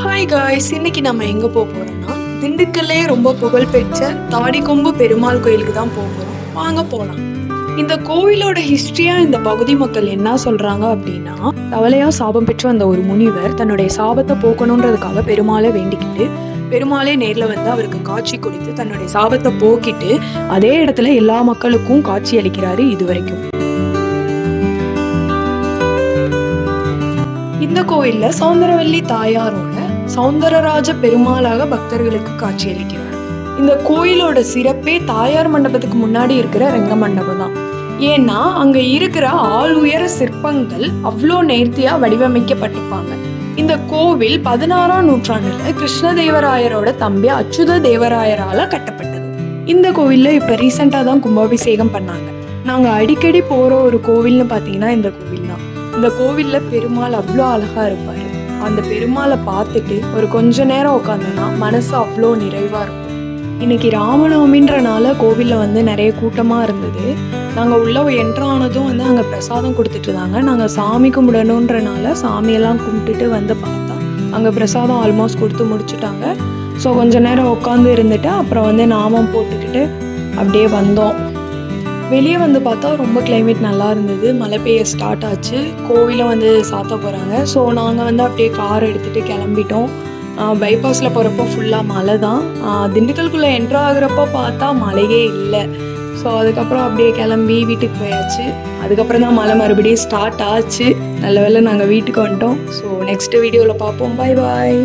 Hi guys, இன்னைக்கு நம்ம எங்கே போக போகிறோம்னா திண்டுக்கல்லே ரொம்ப புகழ்பெற்ற தாடிக்கொம்பு பெருமாள் கோயிலுக்கு தான் போக போகிறோம். வாங்க போகலாம். இந்த கோவிலோட ஹிஸ்ட்ரியாக இந்த பகுதி மக்கள் என்ன சொல்கிறாங்க அப்படின்னா, தவளையாக சாபம் பெற்று வந்த ஒரு முனிவர் தன்னுடைய சாபத்தை போக்கணுன்றதுக்காக பெருமாளை வேண்டிக்கிட்டு பெருமாளே நேரில் வந்து அவருக்கு காட்சி கொடுத்து தன்னுடைய சாபத்தை போக்கிட்டு அதே இடத்துல எல்லா மக்களுக்கும் காட்சி அளிக்கிறாரு இது வரைக்கும். இந்த கோயில்ல சௌந்தரவல்லி தாயாரோட சௌந்தரராஜ பெருமாளாக பக்தர்களுக்கு காட்சியளிக்கிறார். இந்த கோயிலோட சிறப்பே தாயார் மண்டபத்துக்கு முன்னாடி இருக்கிற ரெங்க மண்டபம் தான். ஏன்னா அங்க இருக்கிற ஆள் உயர சிற்பங்கள் அவ்வளோ நேர்த்தியா வடிவமைக்கப்பட்டிருப்பாங்க. இந்த கோவில் 16ஆம் நூற்றாண்டுல கிருஷ்ணதேவராயரோட தம்பி அச்சுத தேவராயரால கட்டப்பட்டது. இந்த கோவில்ல இப்ப ரீசெண்டா தான் கும்பாபிஷேகம் பண்ணாங்க. நாங்க அடிக்கடி போற ஒரு கோவில்னு பாத்தீங்கன்னா இந்த கோவில் தான். இந்த கோவில்ல பெருமாள் அவ்வளோ அழகா இருப்பாரு. அந்த பெருமாளை பார்த்துட்டு ஒரு கொஞ்ச நேரம் உட்காந்தோன்னா மனசு அவ்வளோ நிறைவா இருக்கும். இன்னைக்கு ராமநவமின்றனால கோவில்ல வந்து நிறைய கூட்டமா இருந்தது. நாங்க உள்ள என்ட்ரானதும் வந்து அங்க பிரசாதம் கொடுத்துட்டு இருந்தாங்க. நாங்க சாமி கும்பிடணுன்றனால சாமியெல்லாம் கும்பிட்டுட்டு வந்து பார்த்தா அங்க பிரசாதம் ஆல்மோஸ்ட் கொடுத்து முடிச்சுட்டாங்க. ஸோ கொஞ்ச நேரம் உட்காந்து இருந்துட்டு அப்புறம் வந்து நாமம் போட்டுக்கிட்டு அப்படியே வந்தோம். வெளியே வந்து பார்த்தா ரொம்ப கிளைமேட் நல்லா இருந்தது. மழை பெய்ய ஸ்டார்ட் ஆச்சு. கோவிலை வந்து சாத்த போகிறாங்க. ஸோ நாங்கள் வந்து அப்படியே கார் எடுத்துகிட்டு கிளம்பிட்டோம். பைபாஸில் போகிறப்போ ஃபுல்லாக மழை தான். திண்டுக்கல்குள்ளே என்ட்ரு ஆகுறப்போ பார்த்தா மழையே இல்லை. ஸோ அதுக்கப்புறம் அப்படியே கிளம்பி வீட்டுக்கு போயாச்சு. அதுக்கப்புறம் தான் மழை மறுபடியும் ஸ்டார்ட் ஆச்சு. நல்ல வேளை நாங்கள் வீட்டுக்கு வந்துட்டோம். ஸோ நெக்ஸ்ட் வீடியோவில் பார்ப்போம். பாய் பாய்.